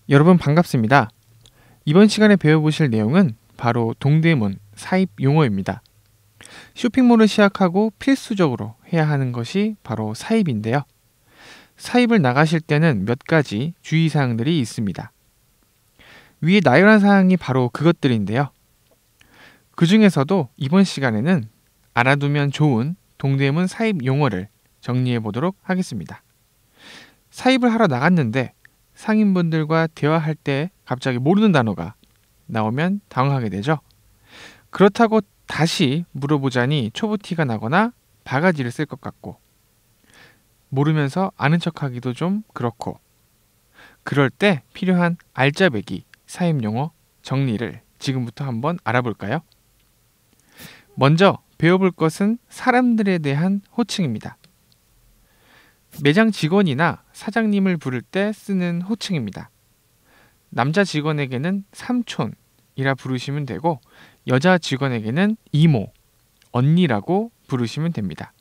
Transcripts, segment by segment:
여러분 반갑습니다. 이번 시간에 배워보실 내용은 바로 동대문 사입 용어입니다. 쇼핑몰을 시작하고 필수적으로 해야 하는 것이 바로 사입인데요. 사입을 나가실 때는 몇 가지 주의사항들이 있습니다. 위에 나열한 사항이 바로 그것들인데요. 그 중에서도 이번 시간에는 알아두면 좋은 동대문 사입 용어를 정리해 보도록 하겠습니다. 사입을 하러 나갔는데 상인분들과 대화할 때 갑자기 모르는 단어가 나오면 당황하게 되죠. 그렇다고 다시 물어보자니 초보티가 나거나 바가지를 쓸 것 같고 모르면서 아는 척하기도 좀 그렇고 그럴 때 필요한 알짜배기 사입용어 정리를 지금부터 한번 알아볼까요? 먼저 배워볼 것은 사람들에 대한 호칭입니다. 매장 직원이나 사장님을 부를 때 쓰는 호칭입니다. 남자 직원에게는 삼촌이라 부르시면 되고 여자 직원에게는 이모, 언니라고 부르시면 됩니다.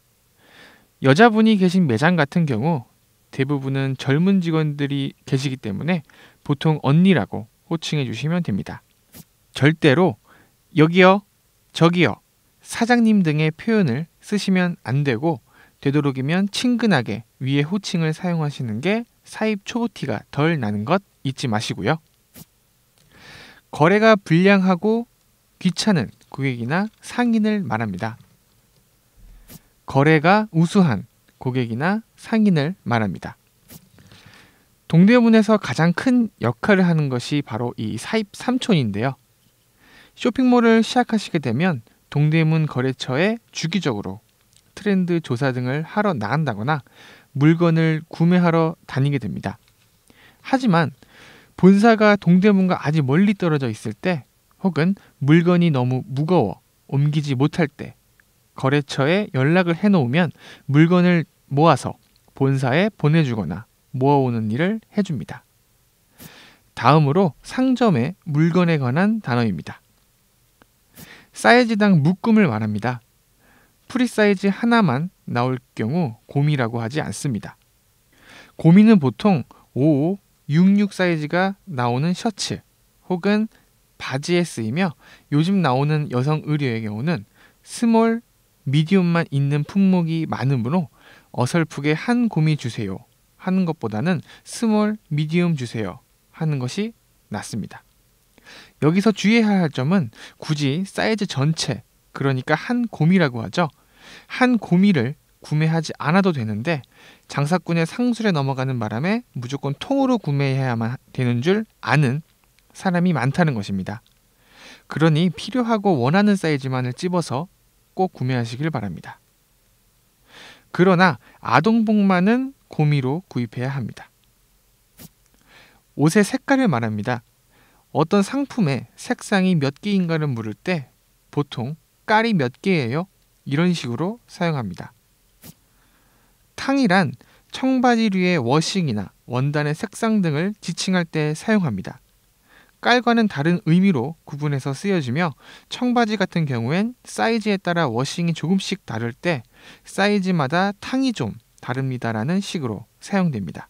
여자분이 계신 매장 같은 경우 대부분은 젊은 직원들이 계시기 때문에 보통 언니라고 호칭해 주시면 됩니다. 절대로 여기요, 저기요, 사장님 등의 표현을 쓰시면 안 되고 되도록이면 친근하게 위에 호칭을 사용하시는 게 사입 초보티가 덜 나는 것 잊지 마시고요. 거래가 불량하고 귀찮은 고객이나 상인을 말합니다. 거래가 우수한 고객이나 상인을 말합니다. 동대문에서 가장 큰 역할을 하는 것이 바로 이 사입 삼촌인데요. 쇼핑몰을 시작하시게 되면 동대문 거래처에 주기적으로 트렌드 조사 등을 하러 나간다거나 물건을 구매하러 다니게 됩니다. 하지만 본사가 동대문과 아주 멀리 떨어져 있을 때 혹은 물건이 너무 무거워 옮기지 못할 때 거래처에 연락을 해놓으면 물건을 모아서 본사에 보내주거나 모아오는 일을 해줍니다. 다음으로 상점의 물건에 관한 단어입니다. 사이즈당 묶음을 말합니다. 프리 사이즈 하나만 나올 경우 곰이라고 하지 않습니다. 곰이는 보통 55, 66 사이즈가 나오는 셔츠 혹은 바지에 쓰이며 요즘 나오는 여성 의류의 경우는 스몰, 미디움만 있는 품목이 많으므로 어설프게 한 곰이 주세요 하는 것보다는 스몰, 미디움 주세요 하는 것이 낫습니다. 여기서 주의해야 할 점은 굳이 사이즈 전체, 그러니까 한 곰이라고 하죠. 한 곰이를 구매하지 않아도 되는데 장사꾼의 상술에 넘어가는 바람에 무조건 통으로 구매해야만 되는 줄 아는 사람이 많다는 것입니다. 그러니 필요하고 원하는 사이즈만을 찝어서 꼭 구매하시길 바랍니다. 그러나 아동복만은 곰이로 구입해야 합니다. 옷의 색깔을 말합니다. 어떤 상품의 색상이 몇 개인가를 물을 때 보통 깔이 몇 개예요? 이런 식으로 사용합니다. 탕이란 청바지류의 워싱이나 원단의 색상 등을 지칭할 때 사용합니다. 깔과는 다른 의미로 구분해서 쓰여지며 청바지 같은 경우엔 사이즈에 따라 워싱이 조금씩 다를 때 사이즈마다 탕이 좀 다릅니다라는 식으로 사용됩니다.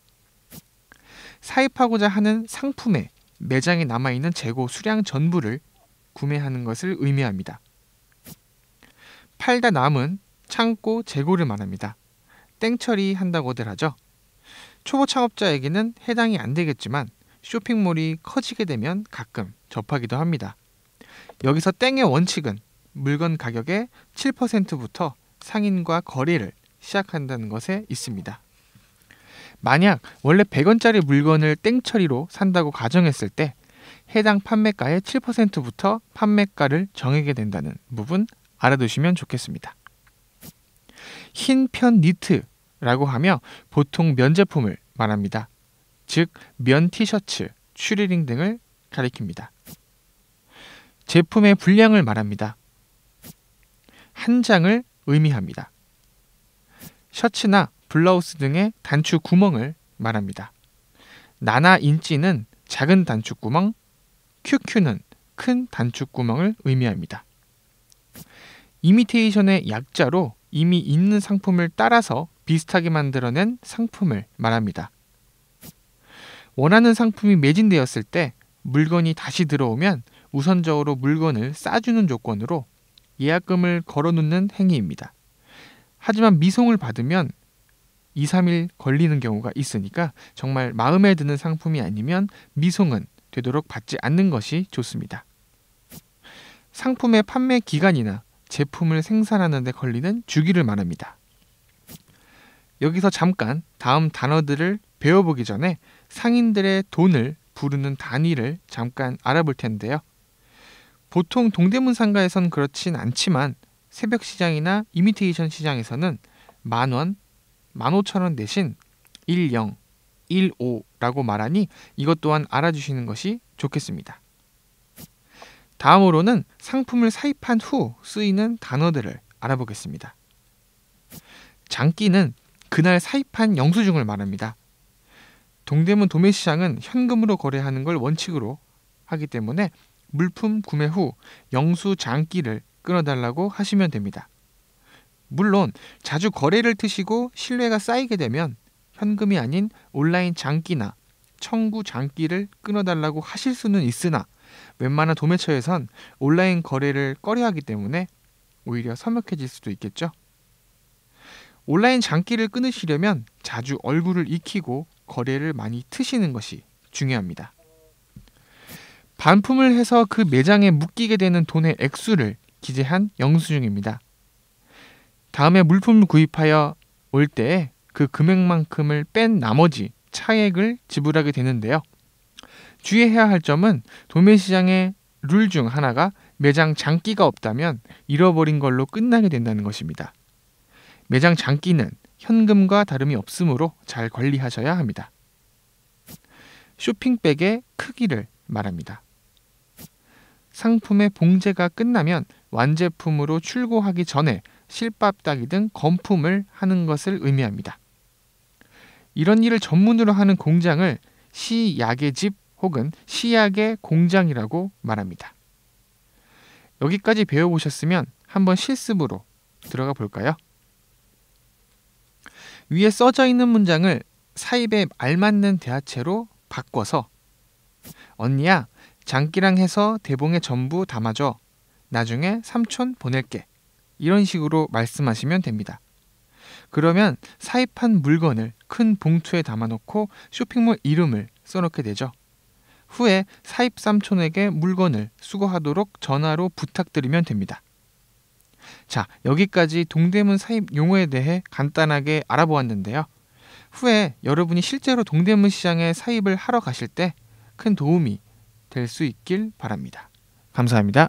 사입하고자 하는 상품에 매장에 남아있는 재고 수량 전부를 구매하는 것을 의미합니다. 팔다 남은 창고 재고를 말합니다. 땡처리 한다고들 하죠. 초보 창업자에게는 해당이 안 되겠지만 쇼핑몰이 커지게 되면 가끔 접하기도 합니다. 여기서 땡의 원칙은 물건 가격의 7%부터 상인과 거래를 시작한다는 것에 있습니다. 만약 원래 100원짜리 물건을 땡처리로 산다고 가정했을 때 해당 판매가의 7%부터 판매가를 정하게 된다는 부분 알아두시면 좋겠습니다. 흰 편 니트라고 하며 보통 면 제품을 말합니다. 즉, 면 티셔츠, 추리닝 등을 가리킵니다. 제품의 분량을 말합니다. 한 장을 의미합니다. 셔츠나 블라우스 등의 단추 구멍을 말합니다. 나나 인찌는 작은 단추 구멍, QQ는 큰 단추 구멍을 의미합니다. 이미테이션의 약자로 이미 있는 상품을 따라서 비슷하게 만들어낸 상품을 말합니다. 원하는 상품이 매진되었을 때 물건이 다시 들어오면 우선적으로 물건을 싸주는 조건으로 예약금을 걸어놓는 행위입니다. 하지만 미송을 받으면 2, 3일 걸리는 경우가 있으니까 정말 마음에 드는 상품이 아니면 미송은 되도록 받지 않는 것이 좋습니다. 상품의 판매 기간이나 제품을 생산하는 데 걸리는 주기를 말합니다. 여기서 잠깐 다음 단어들을 배워보기 전에 상인들의 돈을 부르는 단위를 잠깐 알아볼 텐데요. 보통 동대문 상가에선 그렇진 않지만 새벽 시장이나 이미테이션 시장에서는 10,000원, 15,000원 대신 10, 15라고 말하니 이것 또한 알아주시는 것이 좋겠습니다. 다음으로는 상품을 사입한 후 쓰이는 단어들을 알아보겠습니다. 장기는 그날 사입한 영수증을 말합니다. 동대문 도매시장은 현금으로 거래하는 걸 원칙으로 하기 때문에 물품 구매 후 영수 장기를 끊어달라고 하시면 됩니다. 물론 자주 거래를 트시고 신뢰가 쌓이게 되면 현금이 아닌 온라인 장기나 청구 장기를 끊어달라고 하실 수는 있으나 웬만한 도매처에선 온라인 거래를 꺼려하기 때문에 오히려 서먹해질 수도 있겠죠. 온라인 장기를 끊으시려면 자주 얼굴을 익히고 거래를 많이 트시는 것이 중요합니다. 반품을 해서 그 매장에 묶이게 되는 돈의 액수를 기재한 영수증입니다. 다음에 물품을 구입하여 올 때에 그 금액만큼을 뺀 나머지 차액을 지불하게 되는데요. 주의해야 할 점은 도매시장의 룰 중 하나가 매장 장기가 없다면 잃어버린 걸로 끝나게 된다는 것입니다. 매장 장기는 현금과 다름이 없으므로 잘 관리하셔야 합니다. 쇼핑백의 크기를 말합니다. 상품의 봉제가 끝나면 완제품으로 출고하기 전에 실밥 따기 등 건품을 하는 것을 의미합니다. 이런 일을 전문으로 하는 공장을 시약의 집 혹은 시약의 공장이라고 말합니다. 여기까지 배워보셨으면 한번 실습으로 들어가 볼까요? 위에 써져 있는 문장을 사입에 알맞는 대화체로 바꿔서 언니야, 장기랑 해서 대봉에 전부 담아줘. 나중에 삼촌 보낼게. 이런 식으로 말씀하시면 됩니다. 그러면 사입한 물건을 큰 봉투에 담아놓고 쇼핑몰 이름을 써놓게 되죠. 후에 사입 삼촌에게 물건을 수거하도록 전화로 부탁드리면 됩니다. 자, 여기까지 동대문 사입 용어에 대해 간단하게 알아보았는데요. 후에 여러분이 실제로 동대문 시장에 사입을 하러 가실 때 큰 도움이 될 수 있길 바랍니다. 감사합니다.